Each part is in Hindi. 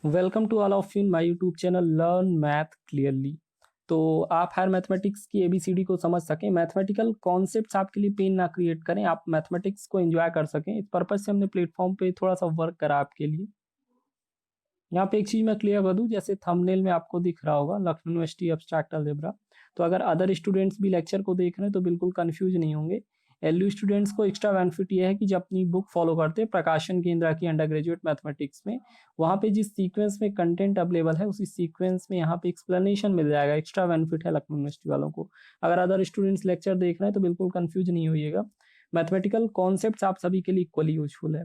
Welcome to all of in my YouTube channel learn math clearly. तो आप हर मैथमेटिक्स की एबीसीडी को समझ सकें, मैथमेटिकल कॉन्सेप्ट्स आपके लिए पेन ना क्रिएट करें, आप मैथमेटिक्स को एंजॉय कर सकें। इस पर्पज से हमने प्लेटफॉर्म पे थोड़ा सा वर्क करा आपके लिए। यहाँ पे एक चीज़ मैं क्लियर कर दूँ, जैसे थंबनेल में आपको दिख रहा होगा लखनऊ यूनिवर्सिटी एब्स्ट्रैक्ट अलजेब्रा। तो अगर अदर स्टूडेंट्स भी लेक्चर को देख रहे हैं तो बिल्कुल कंफ्यूज नहीं होंगे। एलयू स्टूडेंट्स को एक्स्ट्रा बेनिफिट ये है कि जब अपनी बुक फॉलो करते हैं प्रकाशन केंद्र की अंडर ग्रेजुएट मैथमेटिक्स में, वहाँ पे जिस सीक्वेंस में कंटेंट अवेलेबल है उसी सीक्वेंस में यहाँ पे एक्सप्लेनेशन मिल जाएगा। एक्स्ट्रा बेनिफिट है लखनऊ यूनिवर्सिटी वालों को। अगर अदर स्टूडेंट्स लेक्चर देख रहे हैं तो बिल्कुल कंफ्यूज नहीं होइएगा। मैथमेटिकल कॉन्सेप्ट्स आप सभी के लिए इक्वली यूजफुल है।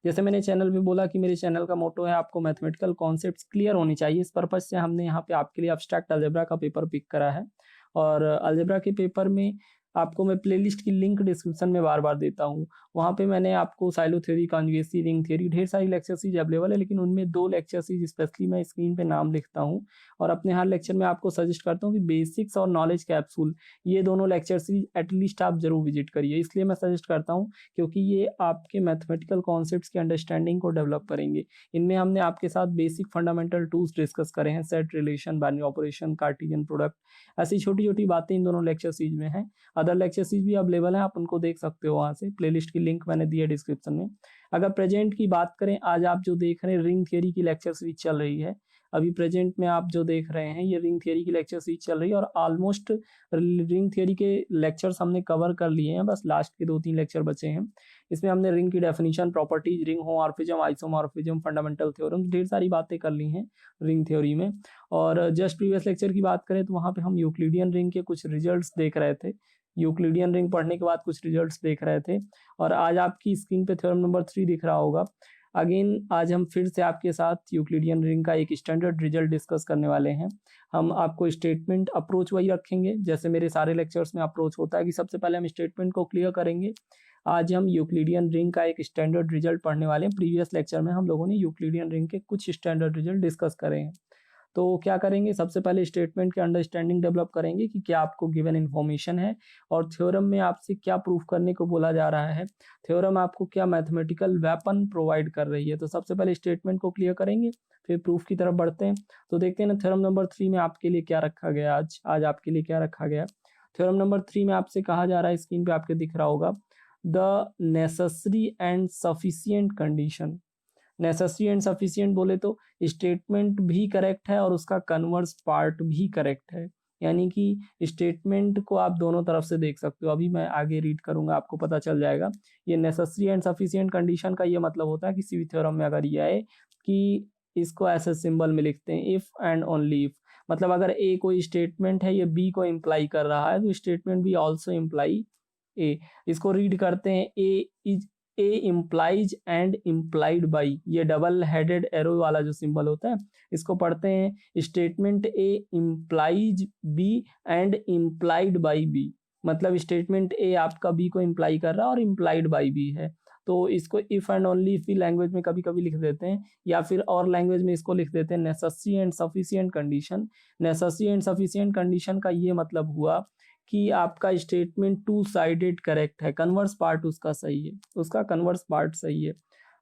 जैसे मैंने चैनल में बोला कि मेरे चैनल का मोटो है आपको मैथमेटिकल कॉन्सेप्ट्स क्लियर होनी चाहिए, इस पर्पज से हमने यहाँ पे आपके लिए एब्स्ट्रैक्ट अलजेब्रा का पेपर पिक करा है। और अलजेब्रा के पेपर में आपको मैं प्लेलिस्ट की लिंक डिस्क्रिप्शन में बार बार देता हूँ। वहाँ पे मैंने आपको साइलो थ्योरी, कॉन्जुगेसी, रिंग थ्योरी, ढेर सारी लेक्चर सीरीज अवेलेबल है, लेकिन उनमें 2 लेक्चर सीरीज स्पेशली मैं स्क्रीन पे नाम लिखता हूँ और अपने हर लेक्चर में आपको सजेस्ट करता हूँ कि बेसिक्स और नॉलेज कैप्सूल, ये दोनों लेक्चर सीरीज एटलीस्ट आप जरूर विजिट करिए। इसलिए मैं सजेस्ट करता हूँ क्योंकि ये आपके मैथमेटिकल कॉन्सेप्ट्स की अंडरस्टैंडिंग को डेवलप करेंगे। इनमें हमने आपके साथ बेसिक फंडामेंटल टूल्स डिस्कस करे हैं, set, relation, binary operation, Cartesian product, ऐसी छोटी छोटी बातें इन दोनों लेक्चर सीरीज में हैं। अदर लेक्चर सीरीज भी अवेलेबल है, आप उनको देख सकते हो वहाँ से। प्लेलिस्ट की लिंक मैंने दी है डिस्क्रिप्शन में। अगर प्रेजेंट की बात करें, आज आप जो देख रहे हैं रिंग थियरी की लेक्चर सीरीज चल रही है। अभी प्रेजेंट में आप जो देख रहे हैं ये रिंग थियरी की लेक्चर सीरीज चल रही है और ऑलमोस्ट रिंग थियरी के लेक्चर्स हमने कवर कर लिए हैं, बस लास्ट के 2-3 लेक्चर बचे हैं। इसमें हमने रिंग की definition, properties, ring homomorphism, isomorphism, fundamental theorem, ढेर सारी बातें कर ली हैं रिंग थ्योरी में। और जस्ट प्रीवियस लेक्चर की बात करें तो वहाँ पे हम यूक्लिडियन रिंग के कुछ रिजल्ट्स देख रहे थे। यूक्लिडियन रिंग पढ़ने के बाद कुछ रिजल्ट्स देख रहे थे और आज आपकी स्क्रीन पे थ्योरम नंबर 3 दिख रहा होगा। अगेन आज हम फिर से आपके साथ यूक्लिडियन रिंग का एक स्टैंडर्ड रिजल्ट डिस्कस करने वाले हैं। हम आपको स्टेटमेंट अप्रोच वही रखेंगे जैसे मेरे सारे लेक्चर्स में अप्रोच होता है कि सबसे पहले हम स्टेटमेंट को क्लियर करेंगे। आज हम यूक्लिडियन रिंग का एक स्टैंडर्ड रिजल्ट पढ़ने वाले हैं। प्रीवियस लेक्चर में हम लोगों ने यूक्लिडियन रिंग के कुछ स्टैंडर्ड रिजल्ट डिस्कस करे हैं। तो क्या करेंगे, सबसे पहले स्टेटमेंट की अंडरस्टैंडिंग डेवलप करेंगे कि क्या आपको गिवन इन्फॉर्मेशन है और थ्योरम में आपसे क्या प्रूफ करने को बोला जा रहा है, थ्योरम आपको क्या मैथमेटिकल वेपन प्रोवाइड कर रही है। तो सबसे पहले स्टेटमेंट को क्लियर करेंगे, फिर प्रूफ की तरफ बढ़ते हैं। तो देखते हैं ना थ्योरम नंबर 3 में आपके लिए क्या रखा गया। आज आपके लिए क्या रखा गया। थ्योरम नंबर 3 में आपसे कहा जा रहा है, स्क्रीन पे आपके दिख रहा होगा, the necessary and sufficient condition. Necessary and sufficient बोले तो स्टेटमेंट भी करेक्ट है और उसका कन्वर्स पार्ट भी करेक्ट है, यानी कि स्टेटमेंट को आप दोनों तरफ से देख सकते हो। अभी मैं आगे रीड करूंगा, आपको पता चल जाएगा। ये नेसेसरी एंड सफिशिएंट कंडीशन का ये मतलब होता है किसी भी थ्योरम में अगर ये आए कि इसको ऐसे सिंबल में लिखते हैं, इफ एंड ओनली इफ। मतलब अगर ए कोई स्टेटमेंट है, ये बी को इम्प्लाई कर रहा है तो statement B also imply A. इसको रीड करते हैं, A is, A implies and implied by, ये डबल हेडेड एरो वाला जो सिंबल होता है इसको पढ़ते हैं statement A implies B and implied by B. मतलब स्टेटमेंट ए आपका बी को इम्प्लाई कर रहा है और इम्प्लाइड बाई बी है। तो इसको if and only if language में कभी कभी लिख देते हैं, या फिर और लैंग्वेज में इसको लिख देते हैं necessary and sufficient condition. Necessary and sufficient condition का ये मतलब हुआ कि आपका स्टेटमेंट टू साइडेड करेक्ट है, कन्वर्स पार्ट उसका सही है, उसका कन्वर्स पार्ट सही है।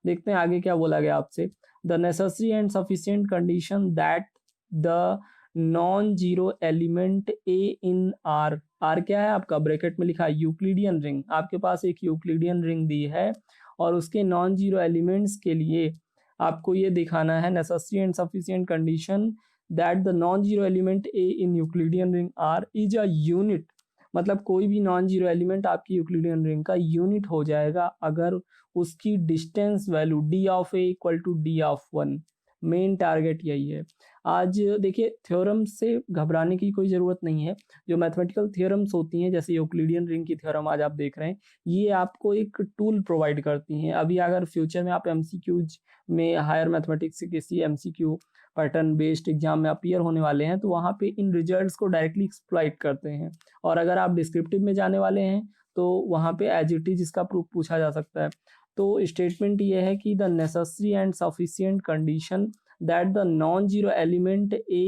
देखते हैं आगे क्या बोला गया आपसे। The necessary and sufficient condition that the non zero element A in R, R क्या है आपका, ब्रैकेट में लिखा है यूक्लिडियन रिंग। आपके पास एक यूक्लिडियन रिंग दी है और उसके नॉन जीरो एलिमेंट्स के लिए आपको ये दिखाना है necessary and sufficient condition that the non zero element A in Euclidean ring R is a unit. मतलब कोई भी नॉन जीरो एलिमेंट आपकी यूक्लिडियन रिंग का यूनिट हो जाएगा अगर उसकी distance value D of A equal to D of 1। Main target यही है। आज देखिए थ्योरम से घबराने की कोई ज़रूरत नहीं है। जो मैथमेटिकल थ्योरम्स होती हैं जैसे यूक्लिडियन रिंग की थ्योरम आज आप देख रहे हैं, ये आपको एक टूल प्रोवाइड करती हैं। अभी अगर फ्यूचर में आप एमसीक्यूज में, हायर मैथमेटिक्स से किसी एमसीक्यू पैटर्न बेस्ड एग्जाम में अपीयर होने वाले हैं तो वहाँ पे इन रिजल्ट्स को डायरेक्टली एक्सप्लॉइट करते हैं। और अगर आप डिस्क्रिप्टिव में जाने वाले हैं तो वहाँ पे एज इट इज इसका प्रूफ पूछा जा सकता है। तो स्टेटमेंट ये है कि the necessary and sufficient condition that the non zero element A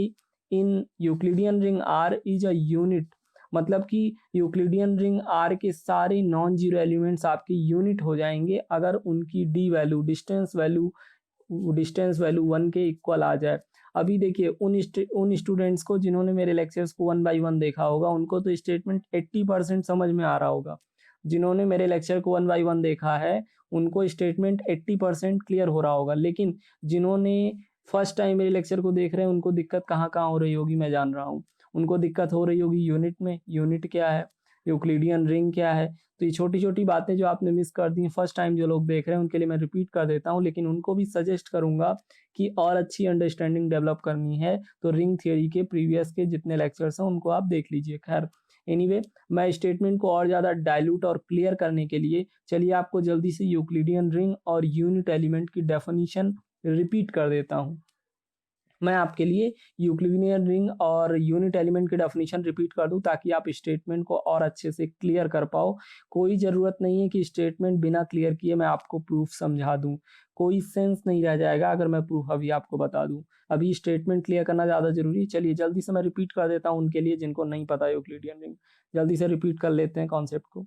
in Euclidean ring R is a unit. मतलब कि यूक्लिडियन रिंग आर के सारे नॉन जीरो एलिमेंट्स आपके यूनिट हो जाएंगे अगर उनकी D value, distance value distance value 1 के इक्वल आ जाए। अभी देखिए उन स्टूडेंट्स को जिन्होंने मेरे लेक्चर्स को 1 बाय 1 देखा होगा उनको तो स्टेटमेंट 80% समझ में आ रहा होगा। जिन्होंने मेरे लेक्चर को 1 बाय 1 देखा है उनको स्टेटमेंट 80% क्लियर हो रहा होगा। लेकिन जिन्होंने फर्स्ट टाइम मेरे लेक्चर को देख रहे हैं उनको दिक्कत कहाँ-कहाँ हो रही होगी मैं जान रहा हूँ। उनको दिक्कत हो रही होगी यूनिट में, यूनिट क्या है, यूक्लिडियन रिंग क्या है। तो ये छोटी-छोटी बातें जो आपने मिस कर दी फर्स्ट टाइम जो लोग देख रहे हैं उनके लिए मैं रिपीट कर देता हूँ, लेकिन उनको भी सजेस्ट करूँगा कि और अच्छी अंडरस्टैंडिंग डेवलप करनी है तो रिंग थ्योरी के प्रीवियस के जितने लेक्चर्स हैं उनको आप देख लीजिए। खैर एनीवे मैं स्टेटमेंट को और ज़्यादा डाइल्यूट और क्लियर करने के लिए चलिए आपको जल्दी से यूक्लिडियन रिंग और यूनिट एलिमेंट की डेफिनिशन रिपीट कर देता हूँ। मैं आपके लिए यूक्लिडियन रिंग और यूनिट एलिमेंट की डेफिनेशन रिपीट कर दूं ताकि आप स्टेटमेंट को और अच्छे से क्लियर कर पाओ। कोई ज़रूरत नहीं है कि स्टेटमेंट बिना क्लियर किए मैं आपको प्रूफ समझा दूं। कोई सेंस नहीं रह जाएगा अगर मैं प्रूफ अभी आपको बता दूं। अभी स्टेटमेंट क्लियर करना ज़्यादा ज़रूरी है। चलिए जल्दी से मैं रिपीट कर देता हूँ उनके लिए जिनको नहीं पता यूक्लिडियन रिंग। जल्दी से रिपीट कर लेते हैं कॉन्सेप्ट को।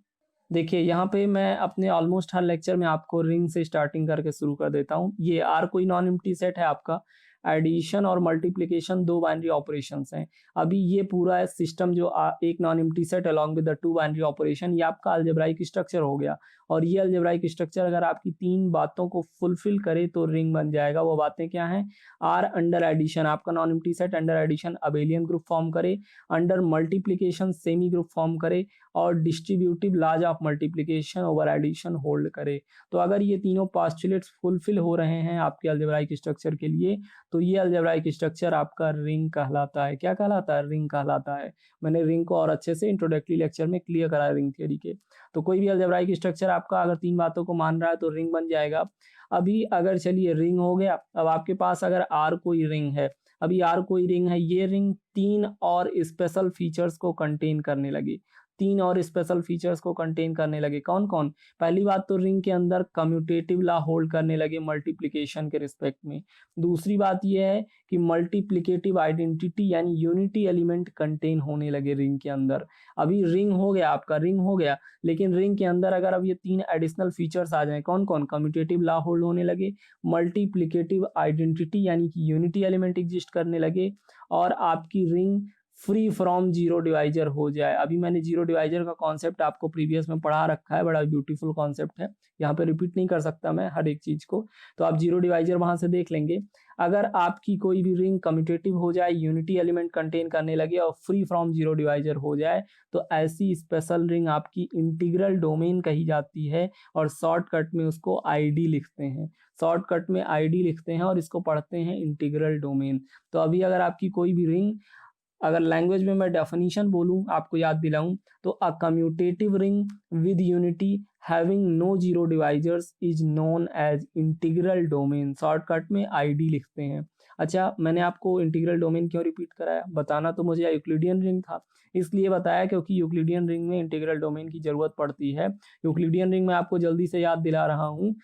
देखिए यहाँ पे मैं अपने ऑलमोस्ट हर लेक्चर में आपको रिंग से स्टार्टिंग करके शुरू कर देता हूँ। ये आर कोई नॉन एम्प्टी सेट है आपका। एडिशन और मल्टीप्लिकेशन 2 बाइनरी ऑपरेशंस हैं। अभी ये पूरा सिस्टम जो एक non empty set along with the 2 binary operation ये आपका अलजेब्राइक स्ट्रक्चर हो गया। और ये अलजेब्राइक स्ट्रक्चर अगर आपकी 3 बातों को फुलफिल करे तो रिंग बन जाएगा। वो बातें क्या हैं? आर अंडर एडिशन आपका non empty set under addition abelian group form करे, under multiplication semi group form करे और distributive laws of multiplication over addition hold करे। तो अगर ये तीनों पोस्टुलेट्स फुलफिल हो रहे हैं आपके अलजेब्राइक स्ट्रक्चर के लिए तो ये अलजेब्राइक स्ट्रक्चर आपका रिंग कहलाता है। क्या कहलाता है? रिंग कहलाता है। मैंने रिंग को और अच्छे से इंट्रोडक्टरी लेक्चर में क्लियर करा रिंग थ्योरी के। तो कोई भी अलजेब्राइक स्ट्रक्चर आपका अगर 3 बातों को मान रहा है तो रिंग बन जाएगा। अभी अगर चलिए रिंग हो गया, अब आपके पास अगर आर कोई रिंग है, अभी आर कोई रिंग है, ये रिंग 3 और स्पेशल फीचर्स को कंटेन करने लगी। 3 और स्पेशल फीचर्स को कंटेन करने लगे। कौन-कौन? पहली बात तो रिंग के अंदर कम्यूटेटिव लॉ होल्ड करने लगे मल्टीप्लिकेशन के रिस्पेक्ट में। दूसरी बात ये है कि मल्टीप्लिकेटिव आइडेंटिटी यानी यूनिटी एलिमेंट कंटेन होने लगे रिंग के अंदर। अभी रिंग हो गया आपका, रिंग हो गया, लेकिन रिंग के अंदर अगर अब ये 3 एडिशनल फीचर्स आ जाएँ, कौन-कौन? कम्यूटेटिव लॉ होल्ड होने लगे, मल्टीप्लिकेटिव आइडेंटिटी यानी कि यूनिटी एलिमेंट एग्जिस्ट करने लगे और आपकी ring free from zero divisor हो जाए। अभी मैंने जीरो डिवाइजर का कॉन्सेप्ट आपको प्रीवियस में पढ़ा रखा है, बड़ा ब्यूटीफुल कॉन्सेप्ट है। यहाँ पे रिपीट नहीं कर सकता मैं हर एक चीज़ को, तो आप जीरो डिवाइजर वहाँ से देख लेंगे। अगर आपकी कोई भी रिंग कम्यूटेटिव हो जाए, यूनिटी एलिमेंट कंटेन करने लगे और फ्री फ्रॉम जीरो डिवाइजर हो जाए तो ऐसी स्पेशल रिंग आपकी इंटीग्रल डोमेन कही जाती है और शॉर्टकट में उसको आईडी लिखते हैं। शॉर्टकट में आईडी लिखते हैं और इसको पढ़ते हैं इंटीग्रल डोमेन। तो अभी अगर आपकी कोई भी रिंग, अगर लैंग्वेज में मैं डेफिनेशन बोलूं आपको याद दिलाऊं तो a commutative ring with unity having no zero divisors is known as integral domain. Shortcut में आईडी लिखते हैं। अच्छा, मैंने आपको इंटीग्रल डोमेन क्यों रिपीट कराया? बताना तो मुझे यूक्लिडियन रिंग था, इसलिए बताया क्योंकि यूक्लिडियन रिंग में इंटीग्रल डोमेन की जरूरत पड़ती है। यूक्लिडियन रिंग में आपको जल्दी से याद दिला रहा हूँ।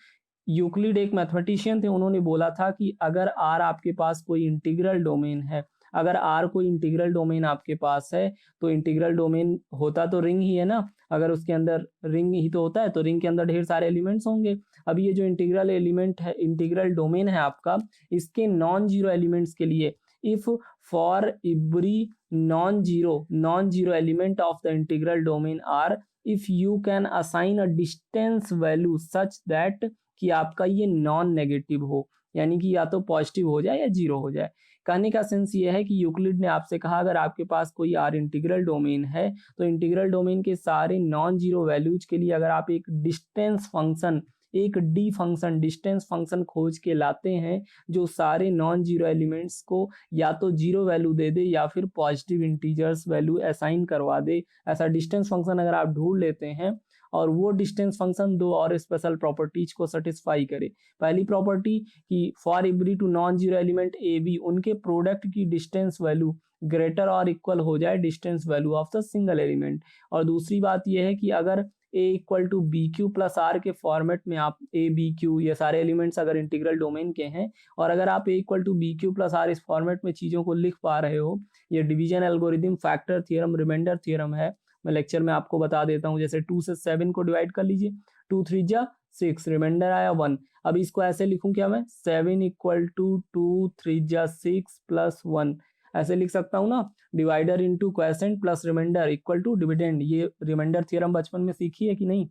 यूक्लिड एक मैथमेटिशियन थे, उन्होंने बोला था कि अगर आर आपके पास कोई इंटीग्रल डोमेन है, अगर आर कोई इंटीग्रल डोमेन आपके पास है तो इंटीग्रल डोमेन होता तो रिंग ही है ना। अगर उसके अंदर रिंग ही तो होता है तो रिंग के अंदर ढेर सारे एलिमेंट्स होंगे। अब ये जो इंटीग्रल एलिमेंट है, इंटीग्रल डोमेन है आपका, इसके नॉन जीरो एलिमेंट्स के लिए if for every non zero element of the integral domain are if you can assign a distance value such that कि आपका ये नॉन नेगेटिव हो, यानी कि या तो पॉजिटिव हो जाए या जीरो हो जाए। कहने का सेंस ये है कि यूक्लिड ने आपसे कहा अगर आपके पास कोई आर इंटीग्रल डोमेन है तो इंटीग्रल डोमेन के सारे नॉन जीरो वैल्यूज के लिए अगर आप एक डिस्टेंस फंक्शन, एक डी फंक्शन, डिस्टेंस फंक्शन खोज के लाते हैं जो सारे नॉन जीरो एलिमेंट्स को या तो जीरो वैल्यू दे दे या फिर पॉजिटिव इंटीजर्स वैल्यू असाइन करवा दे, ऐसा डिस्टेंस फंक्शन अगर आप ढूंढ लेते हैं और वो डिस्टेंस फंक्शन 2 और स्पेशल प्रॉपर्टीज को सेटिस्फाई करे। पहली प्रॉपर्टी कि for every two non zero element A B उनके प्रोडक्ट की डिस्टेंस वैल्यू ग्रेटर और इक्वल हो जाए distance value of the single element. और दूसरी बात यह है कि अगर A equal to B Q plus R के फॉर्मेट में आप ए बी क्यू ये सारे एलिमेंट्स अगर इंटीग्रल डोमेन के हैं और अगर आप A equal to B Q plus R इस फॉर्मेट में चीज़ों को लिख पा रहे हो, ये division algorithm, factor theorem, remainder theorem है। मैं लेक्चर में आपको बता देता हूँ। जैसे 2 से 7 को डिवाइड कर लीजिए, 2 3 जा 6, रिमाइंडर आया 1। अब इसको ऐसे लिखूं क्या मैं, 7 इक्वल टू 2 3 जा 6 प्लस 1, ऐसे लिख सकता हूँ ना। Divider into quotient plus remainder equal to dividend, ये रिमाइंडर थ्योरम बचपन में सीखी है कि नहीं,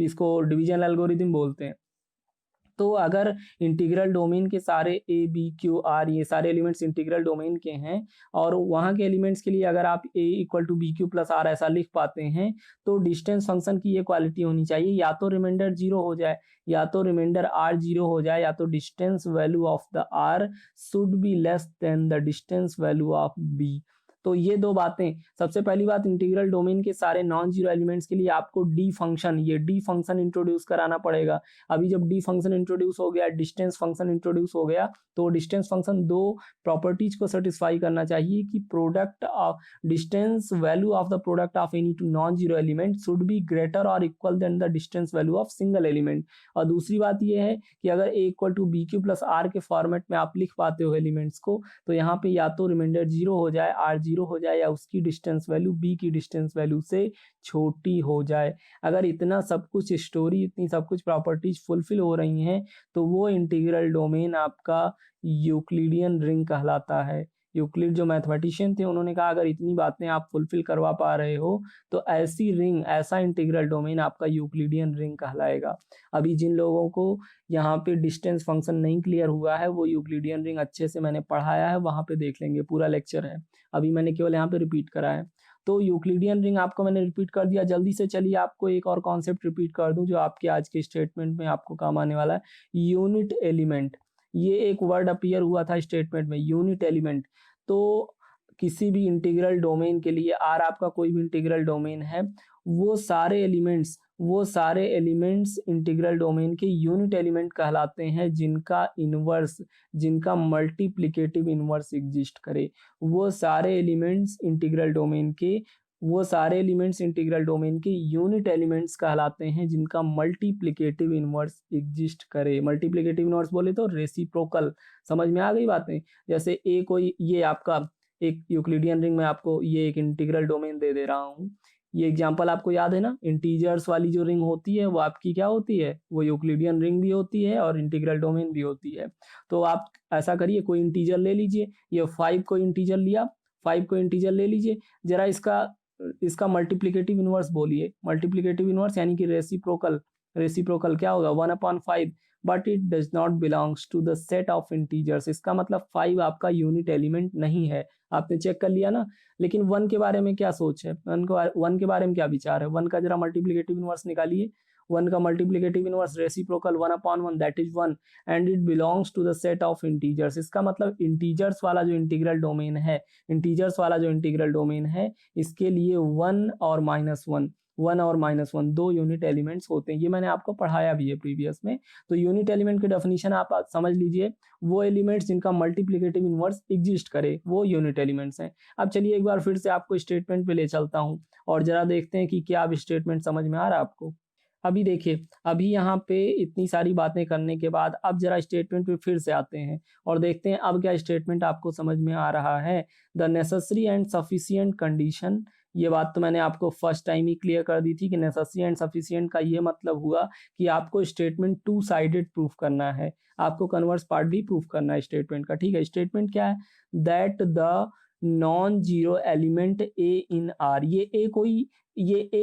इसको डिवीजन एल्गोरिथम बोलते हैं। तो अगर इंटीग्रल डोमेन के सारे ए बी क्यू आर ये सारे एलिमेंट्स इंटीग्रल डोमेन के हैं और वहाँ के एलिमेंट्स के लिए अगर आप A equal to B Q plus R ऐसा लिख पाते हैं, तो डिस्टेंस फंक्शन की ये क्वालिटी होनी चाहिए, या तो रिमाइंडर जीरो हो जाए, या तो रिमाइंडर आर जीरो हो जाए, या तो distance value of the R should be less than the distance value of B. तो ये दो बातें, सबसे पहली बात इंटीग्रल डोमेन के सारे नॉन जीरो एलिमेंट्स के लिए आपको डी फंक्शन, ये डी फंक्शन इंट्रोड्यूस कराना पड़ेगा। अभी जब डी फंक्शन इंट्रोड्यूस हो गया, डिस्टेंस फंक्शन इंट्रोड्यूस हो गया, तो डिस्टेंस फंक्शन दो प्रॉपर्टीज को सेटिस्फाई करना चाहिए कि product of distance value of the product of any two non zero element should be greater और equal than the distance value of single element. और दूसरी बात ये है कि अगर A equal to B Q plus R के फॉर्मेट में आप लिख पाते हो एलिमेंट्स को, तो यहाँ पे या तो रिमाइंडर जीरो हो जाए, आर जीरो हो जाए, या उसकी डिस्टेंस वैल्यू बी की डिस्टेंस वैल्यू से छोटी हो जाए। अगर इतना सब कुछ स्टोरी, इतनी सब कुछ प्रॉपर्टीज फुलफिल हो रही हैं, तो वो इंटीग्रल डोमेन आपका यूक्लिडियन रिंग कहलाता है। यूक्लिड जो मैथमेटिशियन थे, उन्होंने कहा अगर इतनी बातें आप फुलफिल करवा पा रहे हो, तो ऐसी रिंग, ऐसा इंटीग्रल डोमेन आपका यूक्लिडियन रिंग कहलाएगा। अभी जिन लोगों को यहाँ पे डिस्टेंस फंक्शन नहीं क्लियर हुआ है, वो यूक्लिडियन रिंग अच्छे से मैंने पढ़ाया है, वहाँ पे देख लेंगे, पूरा लेक्चर है, अभी मैंने केवल यहाँ पे रिपीट करा है। तो यूक्लिडियन रिंग आपको मैंने रिपीट कर दिया। जल्दी से चलिए आपको एक और कॉन्सेप्ट रिपीट कर दूं जो आपके आज के स्टेटमेंट में आपको काम आने वाला है, यूनिट एलिमेंट। ये एक वर्ड अपीयर हुआ था स्टेटमेंट में, यूनिट एलिमेंट। तो किसी भी इंटीग्रल डोमेन के लिए, आर आपका कोई भी इंटीग्रल डोमेन है, वो सारे एलिमेंट्स इंटीग्रल डोमेन के यूनिट एलिमेंट कहलाते हैं, जिनका इनवर्स, जिनका मल्टीप्लिकेटिव इनवर्स एग्जिस्ट करे। वो सारे एलिमेंट्स इंटीग्रल डोमेन के यूनिट एलिमेंट्स कहलाते हैं, जिनका मल्टीप्लिकेटिव इनवर्स एग्जिस्ट करे। मल्टीप्लिकेटिव इनवर्स बोले तो रेसिप्रोकल, समझ में आ गई बातें। जैसे ए कोई, ये आपका एक यूक्लिडियन रिंग में आपको ये एक इंटीग्रल डोमेन दे रहा हूँ। ये एग्जांपल आपको याद है ना, इंटीजर्स वाली जो रिंग होती है वो आपकी क्या होती है, वो यूक्लिडियन रिंग भी होती है और इंटीग्रल डोमेन भी होती है। तो आप ऐसा करिए, कोई इंटीजर ले लीजिए, ये 5 को इंटीजर लिया, 5 को इंटीजर ले लीजिए, जरा इसका मल्टीप्लिकेटिव इनवर्स बोलिए। मल्टीप्लिकेटिव इनवर्स यानी कि रेसिप्रोकल क्या होगा, 1/5, but it does not belongs to the set of integers. इसका मतलब 5 आपका यूनिट एलिमेंट नहीं है, आपने चेक कर लिया ना। लेकिन 1 के बारे में क्या सोच है, 1 के बारे में क्या विचार है, 1 का जरा मल्टीप्लिकेटिव इनवर्स निकालिए। 1 का multiplicative inverse reciprocal 1/1, that is 1, and it belongs to the set of integers. इसका मतलब इंटीजर्स वाला जो इंटीग्रल डोमेन है, इसके लिए 1 और -1 दो यूनिट एलिमेंट्स होते हैं। ये मैंने आपको पढ़ाया भी है प्रीवियस में। तो यूनिट एलिमेंट की डेफिनेशन आप समझ लीजिए, वो एलिमेंट्स जिनका मल्टीप्लिकेटिव इनवर्स एग्जिस्ट करे, वो यूनिट एलिमेंट्स हैं। अब चलिए एक बार फिर से आपको स्टेटमेंट पे ले चलता हूँ और जरा देखते हैं कि क्या अब स्टेटमेंट समझ में आ रहा है आपको। अभी देखिए, अभी यहाँ पे इतनी सारी बातें करने के बाद अब जरा स्टेटमेंट पे फिर से आते हैं और देखते हैं अब क्या स्टेटमेंट आपको समझ में आ रहा है। The necessary and sufficient condition, ये बात तो मैंने आपको फर्स्ट टाइम ही क्लियर कर दी थी कि नेसेसरी एंड सफिशिएंट का ये मतलब हुआ कि आपको स्टेटमेंट 2 साइडेड प्रूफ करना है, आपको कन्वर्स पार्ट भी प्रूफ करना है स्टेटमेंट का। ठीक है, स्टेटमेंट क्या है, that the non zero element A in are. ये ए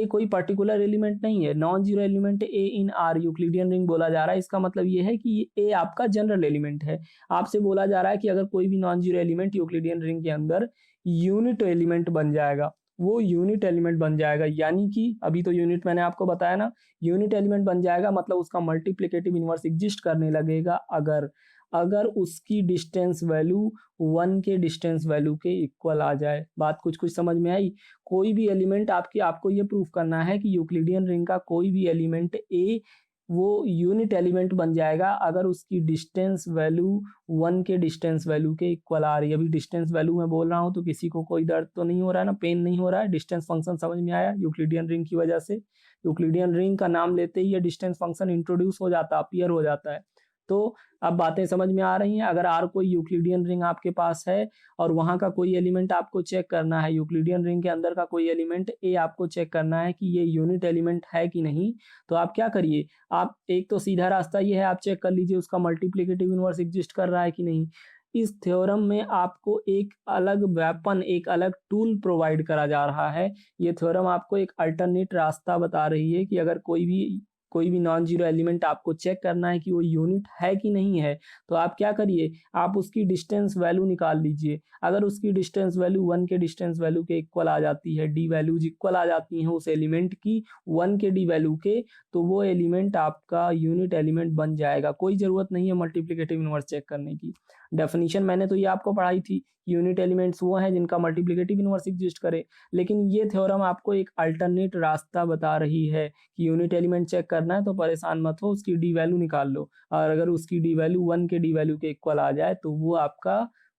कोई पर्टिकुलर एलिमेंट नहीं है, non zero element A in are Euclidean ring बोला जा रहा है। इसका मतलब ये है कि ए आपका जनरल एलिमेंट है। आपसे बोला जा रहा है कि अगर कोई भी non zero element Euclidean ring के अंदर यूनिट एलिमेंट बन जाएगा, वो यूनिट एलिमेंट बन जाएगा, यानी कि अभी तो यूनिट मैंने आपको बताया ना, यूनिट एलिमेंट बन जाएगा मतलब उसका मल्टीप्लिकेटिव इनवर्स एग्जिस्ट करने लगेगा अगर उसकी डिस्टेंस वैल्यू 1 के डिस्टेंस वैल्यू के इक्वल आ जाए। बात कुछ समझ में आई। कोई भी एलिमेंट आपको ये प्रूफ करना है कि यूक्लिडियन रिंग का कोई भी एलिमेंट ए वो यूनिट एलिमेंट बन जाएगा अगर उसकी डिस्टेंस वैल्यू 1 के डिस्टेंस वैल्यू के इक्वल आ रही है। अभी डिस्टेंस वैल्यू मैं बोल रहा हूँ तो किसी को कोई दर्द तो नहीं हो रहा है ना, पेन नहीं हो रहा है। डिस्टेंस फंक्शन समझ में आया यूक्लिडियन रिंग की वजह से। यूक्लिडियन रिंग का नाम लेते ही ये डिस्टेंस फंक्शन इंट्रोड्यूस हो जाता है, अपीयर हो जाता है। तो अब बातें समझ में आ रही हैं। अगर आर कोई यूक्लिडियन रिंग आपके पास है और वहाँ का कोई एलिमेंट आपको चेक करना है, यूक्लिडियन रिंग के अंदर का कोई एलिमेंट ए आपको चेक करना है कि ये यूनिट एलिमेंट है कि नहीं, तो आप क्या करिए, आप एक तो सीधा रास्ता ये है, आप चेक कर लीजिए उसका मल्टीप्लिकेटिव इनवर्स एग्जिस्ट कर रहा है कि नहीं। इस थ्योरम में आपको एक अलग वेपन, एक अलग टूल प्रोवाइड करा जा रहा है। ये थ्योरम आपको एक अल्टरनेट रास्ता बता रही है कि अगर कोई भी नॉन जीरो एलिमेंट आपको चेक करना है कि वो यूनिट है कि नहीं है, तो आप क्या करिए, आप उसकी डिस्टेंस वैल्यू निकाल लीजिए। अगर उसकी डिस्टेंस वैल्यू 1 के डिस्टेंस वैल्यू के इक्वल आ जाती है, डी वैल्यूज इक्वल आ जाती हैं उस एलिमेंट की 1 के डी वैल्यू के, तो वो एलिमेंट आपका यूनिट एलिमेंट बन जाएगा। कोई ज़रूरत नहीं है मल्टीप्लिकेटिव इनवर्स चेक करने की। डेफिनेशन मैंने तो ये आपको पढ़ाई थी, यूनिट एलिमेंट्स वो हैं जिनका मल्टीप्लिकेटिव इनवर्स एग्जिस्ट करे। लेकिन ये थ्योरम आपको एक अल्टरनेट रास्ता बता रही है कि यूनिट एलिमेंट चेक करना है तो परेशान मत हो, उसकी डी वैल्यू निकाल लो, और अगर उसकी डी वैल्यू 1 के डी वैल्यू के इक्वल आ जाए तो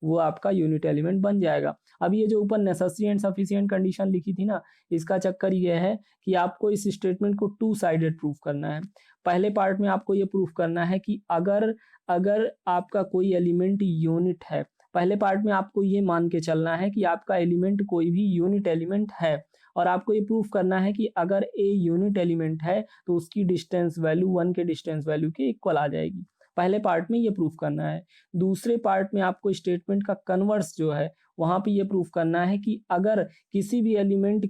वो आपका यूनिट एलिमेंट बन जाएगा। अब ये जो ऊपर नेसेसरी एंड सफिशिएंट कंडीशन लिखी थी ना, इसका चक्कर ये है कि आपको इस स्टेटमेंट को टू साइडेड प्रूफ करना है। पहले पार्ट में आपको ये प्रूफ करना है कि अगर अगर आपका कोई एलिमेंट यूनिट है, पहले पार्ट में आपको ये मान के चलना है कि आपका एलिमेंट कोई भी यूनिट एलिमेंट है, और आपको ये प्रूफ करना है कि अगर ए यूनिट एलिमेंट है तो उसकी डिस्टेंस वैल्यू 1 के डिस्टेंस वैल्यू के इक्वल आ जाएगी। पहले पार्ट में ये प्रूफ करना है। दूसरे पार्ट में आपको स्टेटमेंट का कन्वर्स जो है वहाँ पे ये प्रूफ करना है कि अगर किसी भी एलिमेंट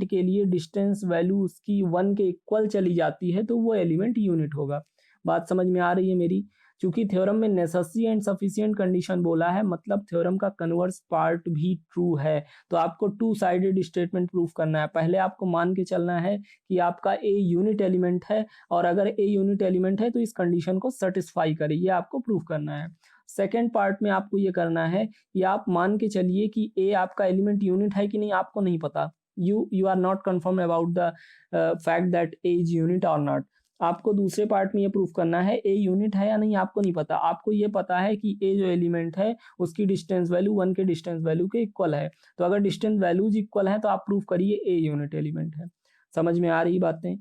के लिए डिस्टेंस वैल्यू उसकी 1 के इक्वल चली जाती है तो वो एलिमेंट यूनिट होगा। बात समझ में आ रही है मेरी? चूंकि थ्योरम में नेसेसरी एंड सफिशिएंट कंडीशन बोला है, मतलब थ्योरम का कन्वर्स पार्ट भी ट्रू है। तो आपको टू साइडेड स्टेटमेंट प्रूफ करना है। पहले आपको मान के चलना है कि आपका ए यूनिट एलिमेंट है, और अगर ए यूनिट एलिमेंट है तो इस कंडीशन को सेटिस्फाई करे, ये आपको प्रूफ करना है। सेकेंड पार्ट में आपको ये करना है कि आप मान के चलिए कि ए आपका एलिमेंट यूनिट है कि नहीं आपको नहीं पता, you are not confirm about the fact that A is unit और नॉट। आपको दूसरे पार्ट में ये प्रूफ करना है ए यूनिट है या नहीं आपको नहीं पता, आपको ये पता है कि ए जो एलिमेंट है उसकी डिस्टेंस वैल्यू 1 के डिस्टेंस वैल्यू के इक्वल है। तो अगर डिस्टेंस वैल्यूज इक्वल है तो आप प्रूफ करिए ए यूनिट एलिमेंट है। समझ में आ रही बातें?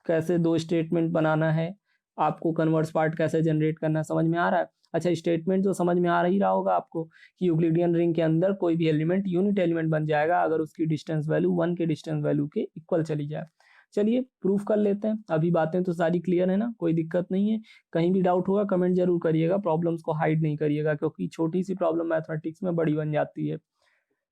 कैसे दो स्टेटमेंट बनाना है, आपको कन्वर्स पार्ट कैसे जनरेट करना है, समझ में आ रहा है? अच्छा, स्टेटमेंट तो समझ में आ ही रहा होगा आपको कि यूक्लिडियन रिंग के अंदर कोई भी एलिमेंट यूनिट एलिमेंट बन जाएगा अगर उसकी डिस्टेंस वैल्यू 1 के डिस्टेंस वैल्यू के इक्वल चली जाए। चलिए प्रूफ कर लेते हैं। अभी बातें तो सारी क्लियर है ना, कोई दिक्कत नहीं है। कहीं भी डाउट होगा कमेंट जरूर करिएगा, प्रॉब्लम्स को हाइड नहीं करिएगा, क्योंकि छोटी सी प्रॉब्लम मैथमेटिक्स में बड़ी बन जाती है।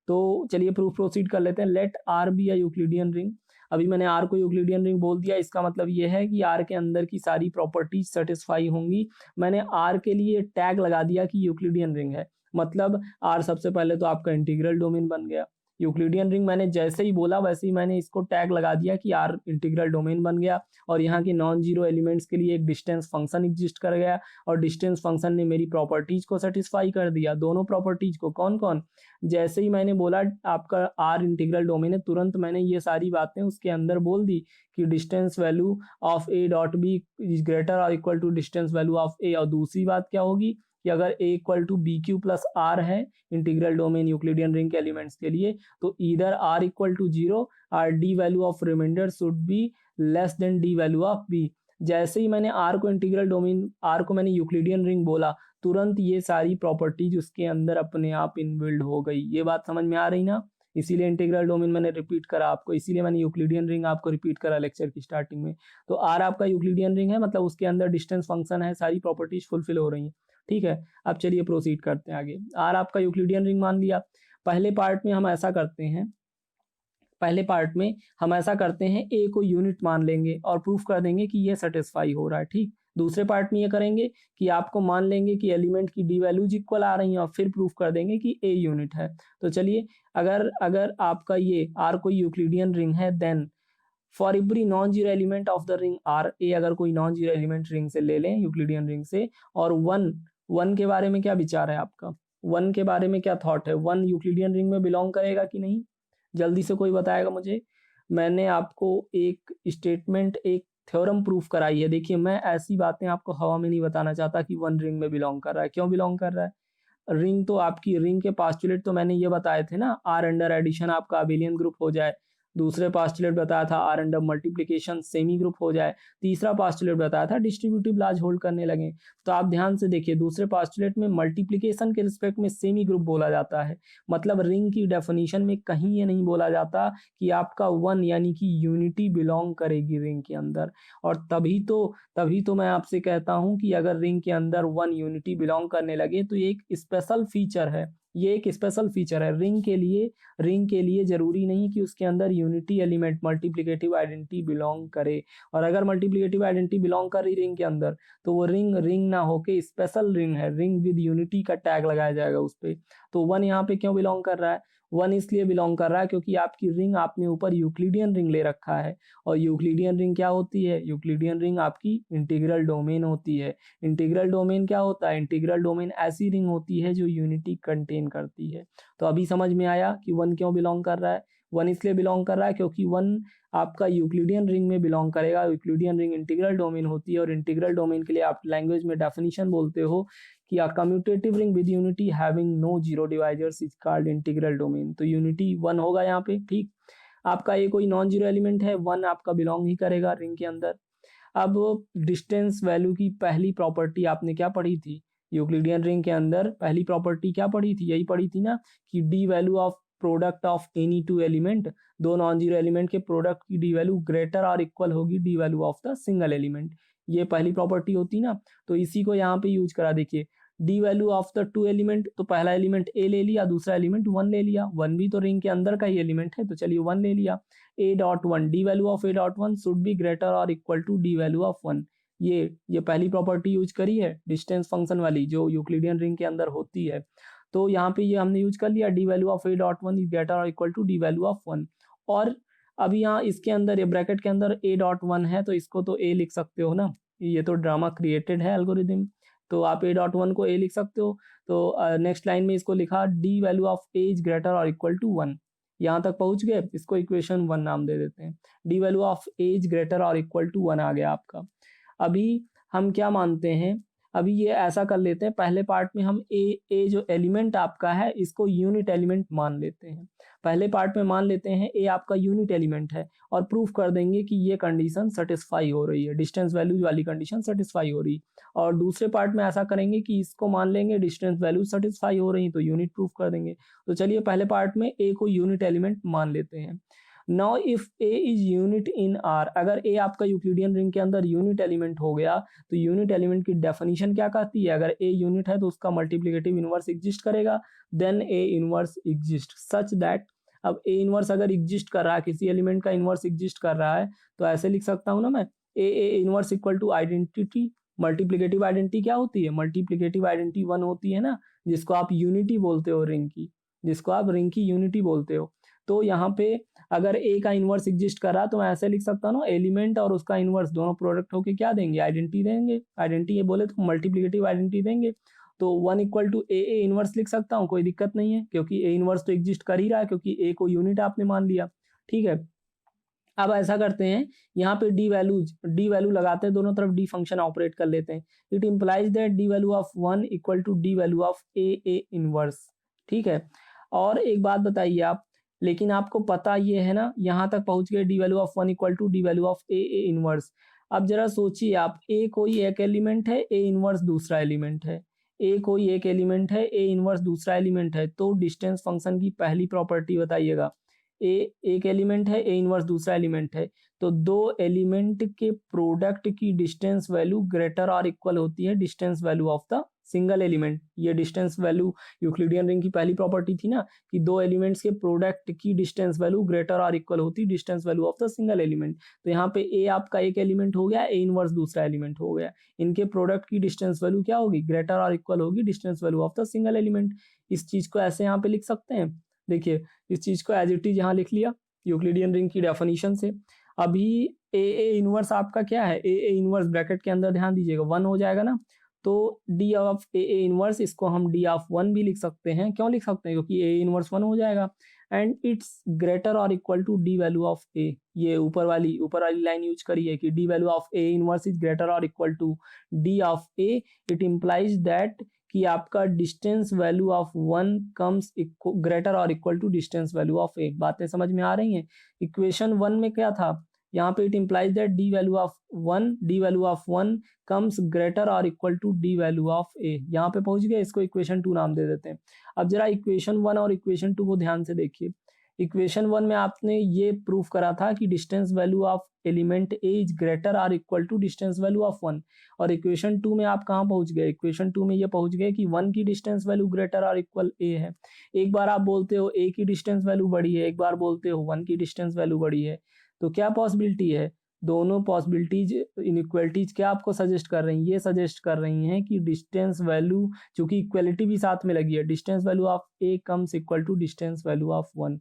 तो चलिए प्रूफ प्रोसीड कर लेते हैं। Let R be a Euclidean ring. अभी मैंने आर को यूक्लिडियन रिंग बोल दिया, इसका मतलब ये है कि आर के अंदर की सारी प्रॉपर्टीज सेटिस्फाई होंगी। मैंने आर के लिए टैग लगा दिया कि यूक्लिडियन रिंग है, मतलब आर सबसे पहले तो आपका इंटीग्रल डोमेन बन गया। यूक्लिडियन रिंग मैंने जैसे ही बोला वैसे ही मैंने इसको टैग लगा दिया कि आर इंटीग्रल डोमेन बन गया, और यहाँ के नॉन जीरो एलिमेंट्स के लिए एक डिस्टेंस फंक्शन एग्जिस्ट कर गया, और डिस्टेंस फंक्शन ने मेरी प्रॉपर्टीज को सेटिस्फाई कर दिया। दोनों प्रॉपर्टीज को, कौन कौन? जैसे ही मैंने बोला आपका आर इंटीग्रल डोमेन है, तुरंत मैंने ये सारी बातें उसके अंदर बोल दी कि distance value of A dot B is greater और equal to distance value of A. और दूसरी बात क्या होगी कि अगर A equal to B Q plus R है इंटीग्रल डोमेन यूक्लिडियन रिंग के एलिमेंट्स के लिए, तो ईदर आर इक्वल टू 0 और D value of remainder should be less than D value of B. जैसे ही मैंने आर को इंटीग्रल डोमेन, आर को मैंने यूक्लिडियन रिंग बोला, तुरंत ये सारी प्रॉपर्टीज उसके अंदर अपने आप इनबिल्ड हो गई। ये बात समझ में आ रही ना? इसीलिए इंटीग्रल डोमेन मैंने रिपीट करा आपको, इसीलिए मैंने यूक्लिडियन रिंग आपको रिपीट करा लेक्चर की स्टार्टिंग में। तो आर आपका यूक्लिडियन रिंग है, मतलब उसके अंदर डिस्टेंस फंक्शन है, सारी प्रॉपर्टीज फुलफिल हो रही हैं। ठीक है, अब चलिए प्रोसीड करते हैं आगे। आर आपका यूक्लिडियन रिंग मान लिया। पहले पार्ट में हम ऐसा करते हैं, ए को यूनिट मान लेंगे और प्रूफ कर देंगे कि ये सेटिस्फाई हो रहा है। ठीक, दूसरे पार्ट में ये करेंगे कि आपको मान लेंगे कि एलिमेंट की डी वैल्यूज इक्वल आ रही हैं और फिर प्रूफ कर देंगे कि ए यूनिट है। तो चलिए, अगर आपका ये आर कोई यूक्लिडियन रिंग है, then for every non zero element of the ring R, A अगर कोई नॉन जीरो एलिमेंट रिंग से ले लें, यूक्लिडियन रिंग से, और वन के बारे में क्या विचार है आपका? वन के बारे में क्या थॉट है? वन यूक्लिडियन रिंग में बिलोंग करेगा कि नहीं? जल्दी से कोई बताएगा मुझे। मैंने आपको एक स्टेटमेंट, एक थ्योरम प्रूफ कराई है। देखिए, मैं ऐसी बातें आपको हवा में नहीं बताना चाहता कि वन रिंग में बिलोंग कर रहा है। क्यों बिलोंग कर रहा है? रिंग तो आपकी, रिंग के पास्टुलेट तो मैंने ये बताए थे ना, आर अंडर एडिशन आपका अबेलियन ग्रुप हो जाए, दूसरे पास्टुलेट बताया था R and multiplication semi group हो जाए, तीसरा पास्टुलेट बताया था डिस्ट्रीब्यूटिव लार्ज होल्ड करने लगे। तो आप ध्यान से देखिए, दूसरे पास्टुलेट में मल्टीप्लिकेशन के रिस्पेक्ट में सेमी ग्रुप बोला जाता है, मतलब रिंग की डेफिनेशन में कहीं ये नहीं बोला जाता कि आपका वन यानी कि यूनिटी बिलोंग करेगी रिंग के अंदर। और तभी तो मैं आपसे कहता हूं कि अगर रिंग के अंदर वन यूनिटी बिलोंग करने लगे तो ये एक स्पेशल फीचर है, ये एक स्पेशल फीचर है रिंग के लिए जरूरी नहीं कि उसके अंदर unity element multiplicative identity belong करे। और अगर मल्टीप्लिकेटिव आइडेंटिटी बिलोंग कर रही रिंग के अंदर तो वो रिंग ना होके स्पेशल रिंग है, रिंग विद यूनिटी का टैग लगाया जाएगा उस पर। तो वन यहाँ पे क्यों बिलोंग कर रहा है? वन इसलिए बिलोंग कर रहा है क्योंकि आपकी रिंग आपने ऊपर यूक्लिडियन रिंग ले रखा है। और यूक्लिडियन रिंग क्या होती है? यूक्लिडियन रिंग आपकी इंटीग्रल डोमेन होती है। इंटीग्रल डोमेन क्या होता है? इंटीग्रल डोमेन ऐसी रिंग होती है जो यूनिटी कंटेन करती है। तो अभी समझ में आया कि वन क्यों बिलोंग कर रहा है? वन इसलिए बिलोंग कर रहा है क्योंकि वन आपका यूक्लिडियन रिंग में बिलोंग करेगा। यूक्लिडियन रिंग इंटीग्रल डोमेन होती है और इंटीग्रल डोमेन के लिए आप लैंग्वेज में डेफिनेशन बोलते हो कि a commutative ring with unity having no zero divisors is called integral domain. तो यूनिटी वन होगा यहाँ पे, ठीक। आपका ये कोई नॉन जीरो एलिमेंट है, वन आपका बिलोंग ही करेगा रिंग के अंदर। अब डिस्टेंस वैल्यू की पहली प्रॉपर्टी आपने क्या पढ़ी थी? यूक्लिडियन रिंग के अंदर पहली प्रॉपर्टी क्या पढ़ी थी? यही पढ़ी थी ना कि the value of product of any to element, दो नॉन जीरो एलिमेंट के प्रोडक्ट की डी वैल्यू ग्रेटर और इक्वल होगी D value of the single element. ये पहली प्रॉपर्टी होती ना, तो इसी को यहाँ पे यूज करा। देखिए, D value of the two element, तो पहला एलिमेंट ए ले लिया, दूसरा एलिमेंट वन ले लिया। वन भी तो रिंग के अंदर का ही एलिमेंट है, तो चलिए वन ले लिया। A dot one, the value of A dot one should be greater और equal to D value of one. ये पहली प्रॉपर्टी यूज करी है डिस्टेंस फंक्शन वाली जो यूक्लिडियन रिंग के अंदर होती है। तो यहाँ पे ये हमने यूज कर लिया, the value of A dot one is greater और equal to D value of one. और अब यहाँ इसके अंदर ये ब्रैकेट के अंदर ए डॉट वन है तो इसको तो ए लिख सकते हो ना, ये तो ड्रामा क्रिएटेड है एल्गोरिदम, तो आप ए डॉट वन को ए लिख सकते हो। तो नेक्स्ट लाइन में इसको लिखा D value of A is greater और इक्वल टू वन। यहाँ तक पहुंच गए, इसको इक्वेशन वन नाम दे देते हैं। D value of A is greater और इक्वल टू वन आ गया आपका। अभी हम क्या मानते हैं, अभी ये ऐसा कर लेते हैं, पहले पार्ट में हम ए जो एलिमेंट आपका है इसको यूनिट एलिमेंट मान लेते हैं। पहले पार्ट में मान लेते हैं ए आपका यूनिट एलिमेंट है और प्रूफ कर देंगे कि ये कंडीशन सेटिस्फाई हो रही है, डिस्टेंस वैल्यू वाली कंडीशन सेटिस्फाई हो रही। और दूसरे पार्ट में ऐसा करेंगे कि इसको मान लेंगे डिस्टेंस वैल्यू सेटिस्फाई हो रही तो यूनिट प्रूफ कर देंगे। तो चलिए पहले पार्ट में ए को यूनिट एलिमेंट मान लेते हैं। Now if A is unit in are, अगर ए आपका यूक्लिडियन रिंग के अंदर यूनिट एलिमेंट हो गया तो यूनिट एलिमेंट की डेफिनेशन क्या कहती है? अगर ए यूनिट है तो उसका मल्टीप्लिकेटिव इनवर्स एग्जिस्ट करेगा, then A inverse exist such that. अब ए इनवर्स अगर एग्जिस्ट कर रहा है, किसी एलिमेंट का इनवर्स एग्जिस्ट कर रहा है, तो ऐसे लिख सकता हूं ना मैं, A inverse equal to identity, multiplicative identity क्या होती है? मल्टीप्लिकेटिव आइडेंटिटी वन होती है ना, जिसको आप यूनिटी बोलते हो रिंग की, जिसको आप रिंग की यूनिटी बोलते हो। तो यहाँ पे अगर ए का इनवर्स एग्जिस्ट कर रहा तो मैं ऐसे लिख सकता हूँ ना, एलिमेंट और उसका इनवर्स दोनों प्रोडक्ट होके क्या देंगे? आइडेंटिटी देंगे। आइडेंटिटी ये बोले तो मल्टीप्लिकेटिव आइडेंटिटी देंगे। तो one equal to A inverse लिख सकता हूँ, कोई दिक्कत नहीं है, क्योंकि ए इनवर्स तो एग्जिस्ट कर ही रहा है, क्योंकि ए को यूनिट आपने मान लिया। ठीक है, अब ऐसा करते हैं, यहाँ पे डी वैल्यू लगाते हैं, दोनों तरफ डी फंक्शन ऑपरेट कर लेते हैं। It implies that D value of one equal to D value of A inverse. ठीक है, और एक बात बताइए आप, लेकिन आपको पता ये है ना, यहाँ तक पहुंच गए D value of one equal to D value of A inverse. अब जरा सोचिए आप, ए कोई एक एलिमेंट है, ए इनवर्स दूसरा एलिमेंट है, ए कोई एक एलिमेंट है, ए इनवर्स दूसरा एलिमेंट है, तो डिस्टेंस फंक्शन की पहली प्रॉपर्टी बताइएगा। ए एक एलिमेंट है, ए इनवर्स दूसरा एलिमेंट है, तो दो एलिमेंट के प्रोडक्ट की डिस्टेंस वैल्यू ग्रेटर और इक्वल होती है distance value of the single element. ये डिस्टेंस वैल्यू यूक्लिडियन रिंग की पहली प्रॉपर्टी थी ना, कि दो एलिमेंट्स के प्रोडक्ट की डिस्टेंस वैल्यू ग्रेटर और इक्वल होती है distance value of the single element. तो यहाँ पे ए आपका एक एलिमेंट हो गया, ए इनवर्स दूसरा एलिमेंट हो गया, इनके प्रोडक्ट की डिस्टेंस वैल्यू क्या होगी? ग्रेटर और इक्वल होगी distance value of the single element. इस चीज को ऐसे यहाँ पे लिख सकते हैं। देखिए, इस चीज को एज इट इज यहाँ लिख लिया यूक्लिडियन रिंग की डेफिनेशन से। अभी ए इनवर्स आपका क्या है? ए इनवर्स ब्रैकेट के अंदर ध्यान दीजिएगा वन हो जाएगा ना, तो डी ऑफ ए इनवर्स इसको हम डी ऑफ वन भी लिख सकते हैं। क्यों लिख सकते हैं? क्योंकि ए इनवर्स वन हो जाएगा एंड इट्स ग्रेटर और equal to D value of A. ये ऊपर वाली लाइन यूज करी है कि the value of A inverse is greater और equal to D of A. It implies that कि आपका distance value of 1 comes greater और equal to distance value of A. बातें समझ में आ रही हैं? इक्वेशन 1 में क्या था? यहाँ पे it implies that D value of 1 comes greater और equal to D value of A. यहाँ पे पहुंच गए, इसको इक्वेशन 2 नाम दे देते हैं। अब जरा इक्वेशन 1 और इक्वेशन 2 को ध्यान से देखिए। इक्वेशन 1 में आपने ये प्रूफ करा था कि distance value of element A is greater और equal to distance value of 1। और इक्वेशन 2 में आप कहाँ पहुंच गए? इक्वेशन 2 में ये पहुंच गए कि 1 की डिस्टेंस वैल्यू ग्रेटर और इक्वल ए है। एक बार आप बोलते हो ए की डिस्टेंस वैल्यू बड़ी है, एक बार बोलते हो 1 की डिस्टेंस वैल्यू बड़ी है। तो क्या पॉसिबिलिटी है? दोनों पॉसिबिलिटीज इनइक्वलिटीज क्या आपको सजेस्ट कर रही हैं? ये सजेस्ट कर रही हैं कि डिस्टेंस वैल्यू, चूंकि इक्वलिटी भी साथ में लगी है, distance value of A comes equal to distance value of 1।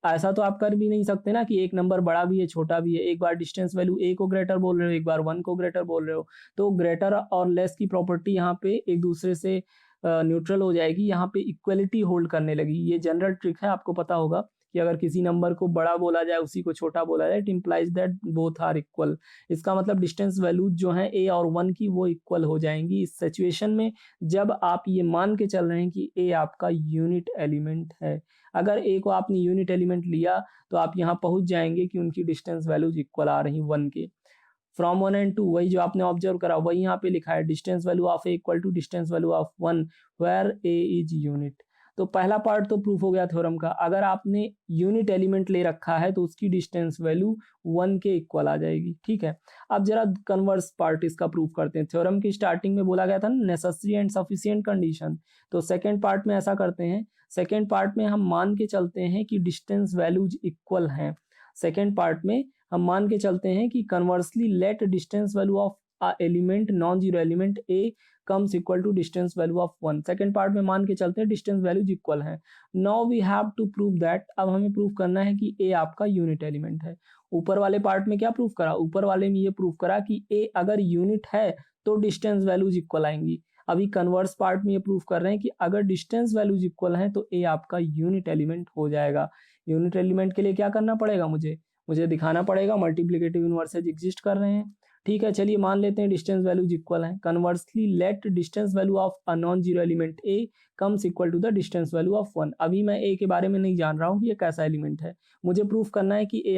ऐसा तो आप कर भी नहीं सकते ना कि एक नंबर बड़ा भी है छोटा भी है। एक बार डिस्टेंस वैल्यू ए को ग्रेटर बोल रहे हो, एक बार 1 को ग्रेटर बोल रहे हो। तो ग्रेटर और लेस की प्रॉपर्टी यहाँ पे एक दूसरे से न्यूट्रल हो जाएगी, यहाँ पे इक्वलिटी होल्ड करने लगी। ये जनरल ट्रिक है, आपको पता होगा कि अगर किसी नंबर को बड़ा बोला जाए, उसी को छोटा बोला जाए, it implies that both are equal. इसका मतलब डिस्टेंस वैल्यू जो है ए और 1 की वो इक्वल हो जाएंगी इस सिचुएशन में, जब आप ये मान के चल रहे हैं कि ए आपका यूनिट एलिमेंट है। अगर ए को आपने यूनिट एलिमेंट लिया तो आप यहाँ पहुंच जाएंगे कि उनकी डिस्टेंस वैल्यूज इक्वल आ रही 1 के। फ्रॉम 1 एंड 2 वही जो आपने ऑब्जर्व करा वही यहाँ पे लिखा है, distance value of A equal to distance value of 1 where A is unit. तो पहला पार्ट तो प्रूफ हो गया थ्योरम का। अगर आपने यूनिट एलिमेंट ले रखा है तो उसकी डिस्टेंस वैल्यू 1 के इक्वल आ जाएगी। ठीक है, अब जरा कन्वर्स पार्ट इसका प्रूफ करते हैं। थ्योरम की स्टार्टिंग में बोला गया था ना नेसेसरी एंड सफिशिएंट कंडीशन, तो सेकेंड पार्ट में ऐसा करते हैं। सेकेंड पार्ट में हम मान के चलते हैं कि डिस्टेंस वैल्यूज इक्वल हैं। सेकेंड पार्ट में हम मान के चलते हैं कि conversely let distance value of element non zero element A comes equal to distance value of 1। Second part में मान के चलते हैं डिस्टेंस वैल्यूज इक्वल हैं। Now we have to prove that, अब हमें प्रूव करना है कि ए आपका यूनिट एलिमेंट है। ऊपर वाले पार्ट में क्या प्रूव करा? ऊपर वाले में ये प्रूव करा कि ए अगर यूनिट है तो डिस्टेंस वैल्यूज इक्वल आएंगी। अभी कन्वर्स पार्ट में ये प्रूव कर रहे हैं कि अगर डिस्टेंस वैल्यूज इक्वल हैं तो ए आपका यूनिट एलिमेंट हो जाएगा। यूनिट एलिमेंट के लिए क्या करना पड़ेगा? मुझे दिखाना पड़ेगा मल्टीप्लिकेटिव इनवर्सेज एग्जिस्ट कर रहे हैं। ठीक है, चलिए मान लेते हैं डिस्टेंस वैल्यूज इक्वल हैं। Conversely let distance value of a non zero element A comes equal to the distance value of 1। अभी मैं ए के बारे में नहीं जान रहा हूँ कि ये कैसा एलिमेंट है, मुझे प्रूफ करना है कि ए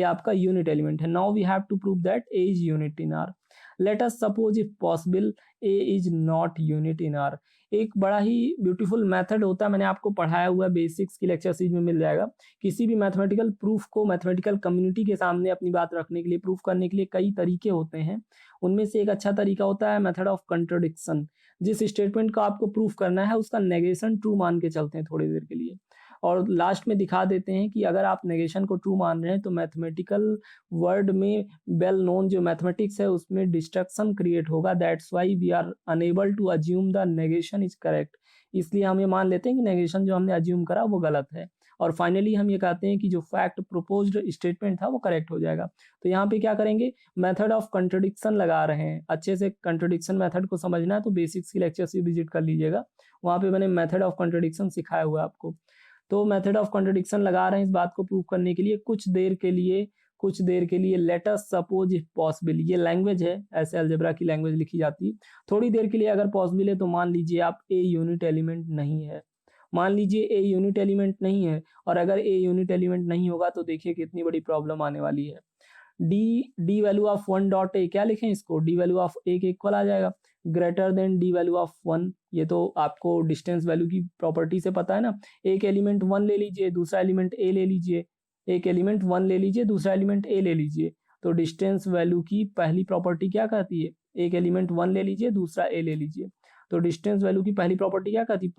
आपका यूनिट एलिमेंट है। Now we have to prove that A is unit in R. Let us suppose if possible A is not unit in R. एक बड़ा ही ब्यूटीफुल मेथड होता है, मैंने आपको पढ़ाया हुआ है, बेसिक्स की लेक्चर सीरीज में मिल जाएगा। किसी भी मैथमेटिकल प्रूफ को मैथमेटिकल कम्युनिटी के सामने अपनी बात रखने के लिए, प्रूफ करने के लिए कई तरीके होते हैं। उनमें से एक अच्छा तरीका होता है मेथड ऑफ कंट्रोडिक्शन। जिस स्टेटमेंट को आपको प्रूफ करना है उसका नेगेशन ट्रू मान के चलते हैं थोड़ी देर के लिए, और लास्ट में दिखा देते हैं कि अगर आप नेगेशन को ट्रू मान रहे हैं तो मैथमेटिकल वर्ड में वेल नोन जो मैथमेटिक्स है उसमें डिस्ट्रक्शन क्रिएट होगा। That's why we are unable to assume the negation is correct. इसलिए हम ये मान लेते हैं कि नेगेशन जो हमने अज्यूम करा वो गलत है, और फाइनली हम ये कहते हैं कि जो फैक्ट प्रोपोज्ड स्टेटमेंट था वो करेक्ट हो जाएगा। तो यहाँ पे क्या करेंगे? मेथड ऑफ कंट्रोडिक्शन लगा रहे हैं। अच्छे से कंट्रोडिक्शन मेथड को समझना है तो बेसिक्स की लेक्चर से विजिट कर लीजिएगा, वहाँ पे मैंने मेथड ऑफ कंट्रोडिक्शन सिखाया हुआ है आपको। तो मेथड ऑफ कंट्रोडिक्शन लगा रहे हैं इस बात को प्रूव करने के लिए। कुछ देर के लिए late us suppose if possible, ये लैंग्वेज है, ऐसे अलजेब्रा की लैंग्वेज लिखी जाती है। थोड़ी देर के लिए अगर पॉसिबल है तो मान लीजिए आप ए यूनिट एलिमेंट नहीं है। मान लीजिए ए यूनिट एलिमेंट नहीं है, और अगर ए यूनिट एलिमेंट नहीं होगा तो देखिए कितनी बड़ी प्रॉब्लम आने वाली है। D value of 1 dot A, क्या लिखें इसको? डी वैल्यू ऑफ ए के इक्वल आ जाएगा, greater than D value of 1। ये तो आपको डिस्टेंस वैल्यू की प्रॉपर्टी से पता है ना। एक एलिमेंट 1 ले लीजिए, दूसरा एलिमेंट ए ले लीजिए, एक एलिमेंट 1 ले लीजिए, दूसरा एलिमेंट ए ले लीजिए। तो डिस्टेंस वैल्यू की पहली प्रॉपर्टी क्या कहती है? एक एलिमेंट 1 ले लीजिए, दूसरा ए ले लीजिए। तो डिस्टेंस वैल्यू की पहली प्रॉपर्टी क्या कहती है?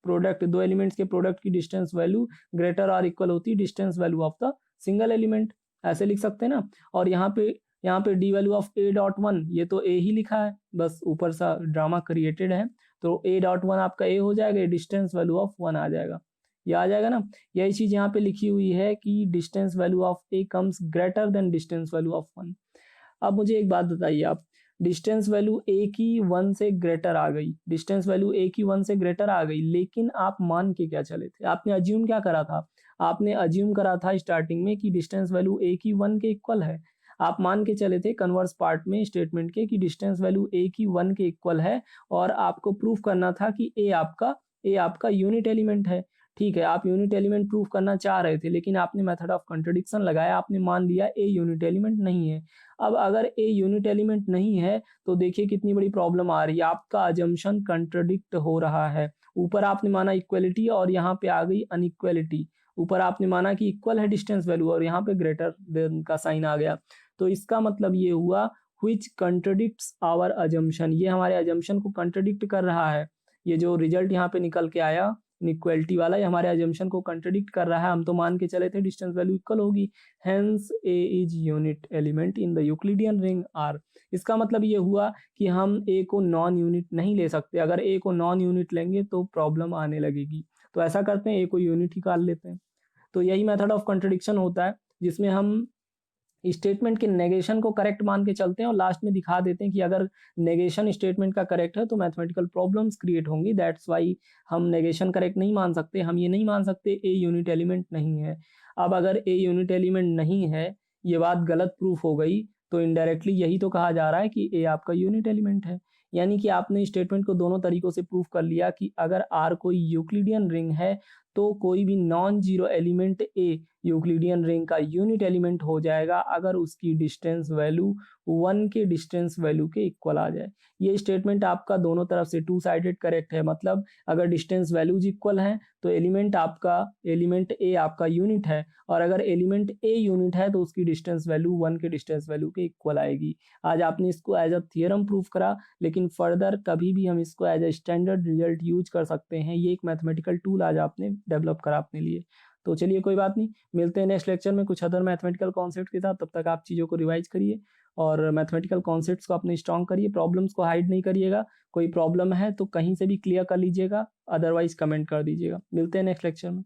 प्रोडक्ट दो एलिमेंट्स के प्रोडक्ट की डिस्टेंस वैल्यू ग्रेटर और इक्वल होती है distance value of the single element. ऐसे लिख सकते हैं ना। और यहाँ पे D value of A dot 1, ये तो ए ही लिखा है, बस ऊपर सा ड्रामा क्रिएटेड है। तो ए डॉट 1 आपका ए हो जाएगा, डिस्टेंस वैल्यू ऑफ 1 आ जाएगा, ये आ जाएगा ना। यही चीज यहाँ पे लिखी हुई है कि distance value of A comes greater than distance value of 1। अब मुझे एक बात बताइए आप, डिस्टेंस वैल्यू ए की 1 से ग्रेटर आ गई, डिस्टेंस वैल्यू ए की 1 से ग्रेटर आ गई, लेकिन आप मान के क्या चले थे? आपने अज्यूम क्या करा था? आपने अज्यूम करा था स्टार्टिंग में कि डिस्टेंस वैल्यू ए की 1 के इक्वल है। आप मान के चले थे कन्वर्स पार्ट में स्टेटमेंट के कि डिस्टेंस वैल्यू ए की 1 के इक्वल है और आपको प्रूफ करना था कि ए आपका यूनिट एलिमेंट है। ठीक है, आप यूनिट एलिमेंट प्रूफ करना चाह रहे थे, लेकिन आपने मेथड ऑफ कंट्रडिक्शन लगाया, आपने मान लिया ए यूनिट एलिमेंट नहीं है। अब अगर ए यूनिट एलिमेंट नहीं है तो देखिए कितनी बड़ी प्रॉब्लम आ रही है, आपका अजम्पशन कंट्रडिक्ट हो रहा है। ऊपर आपने माना इक्वलिटी और यहाँ पे आ गई अनइक्वलिटी। ऊपर आपने माना कि इक्वल है डिस्टेंस वैल्यू और यहाँ पे ग्रेटर देन का साइन आ गया। तो इसका मतलब ये हुआ व्हिच कंट्रडिक्ट्स आवर अजम्पशन, ये हमारे अजम्पशन को कंट्रडिक्ट कर रहा है। ये जो रिजल्ट यहाँ पे निकल के आया इनइक्वलिटी वाला, ये हमारे अजम्पशन को कंट्रडिक्ट कर रहा है। हम तो मान के चले थे डिस्टेंस वैल्यू इक्वल होगी, hence A is unit element in the Euclidean ring R. इसका मतलब ये हुआ कि हम ए को नॉन यूनिट नहीं ले सकते, अगर ए को नॉन यूनिट लेंगे तो प्रॉब्लम आने लगेगी। तो ऐसा करते हैं, ए को यूनिट निकाल लेते हैं। तो यही मेथड ऑफ कंट्रडिक्शन होता है जिसमें हम स्टेटमेंट के नेगेशन को करेक्ट मान के चलते हैं और लास्ट में दिखा देते हैं कि अगर नेगेशन स्टेटमेंट का करेक्ट है तो मैथमेटिकल प्रॉब्लम्स क्रिएट होंगी। दैट्स वाई हम नेगेशन करेक्ट नहीं मान सकते, हम ये नहीं मान सकते ए यूनिट एलिमेंट नहीं है। अब अगर ए यूनिट एलिमेंट नहीं है, ये बात गलत प्रूफ हो गई, तो इनडायरेक्टली यही तो कहा जा रहा है कि ए आपका यूनिट एलिमेंट है। यानी कि आपने स्टेटमेंट को दोनों तरीकों से प्रूफ कर लिया कि अगर आर कोई यूक्लिडियन रिंग है तो कोई भी नॉन जीरो एलिमेंट ए यूक्लिडियन रिंग का यूनिट एलिमेंट हो जाएगा अगर उसकी डिस्टेंस वैल्यू 1 के डिस्टेंस वैल्यू के इक्वल आ जाए। ये स्टेटमेंट आपका दोनों तरफ से टू साइडेड करेक्ट है, मतलब अगर डिस्टेंस वैल्यूज इक्वल हैं तो एलिमेंट ए आपका यूनिट है, और अगर एलिमेंट ए यूनिट है तो उसकी डिस्टेंस वैल्यू 1 के डिस्टेंस वैल्यू के इक्वल आएगी। आज आपने इसको एज अ थियरम प्रूफ करा, लेकिन फर्दर कभी भी हम इसको as a standard result use कर सकते हैं। ये एक मैथमेटिकल टूल आज आपने डेवलप करा अपने लिए। तो चलिए कोई बात नहीं, मिलते हैं नेक्स्ट लेक्चर में कुछ अदर मैथमेटिकल कॉन्सेप्ट के साथ। तब तक आप चीज़ों को रिवाइज करिए और मैथमेटिकल कॉन्सेप्ट्स को अपने स्ट्रॉन्ग करिए, प्रॉब्लम्स को हाइड नहीं करिएगा। कोई प्रॉब्लम है तो कहीं से भी क्लियर कर लीजिएगा, अदरवाइज कमेंट कर दीजिएगा। मिलते हैं नेक्स्ट लेक्चर में।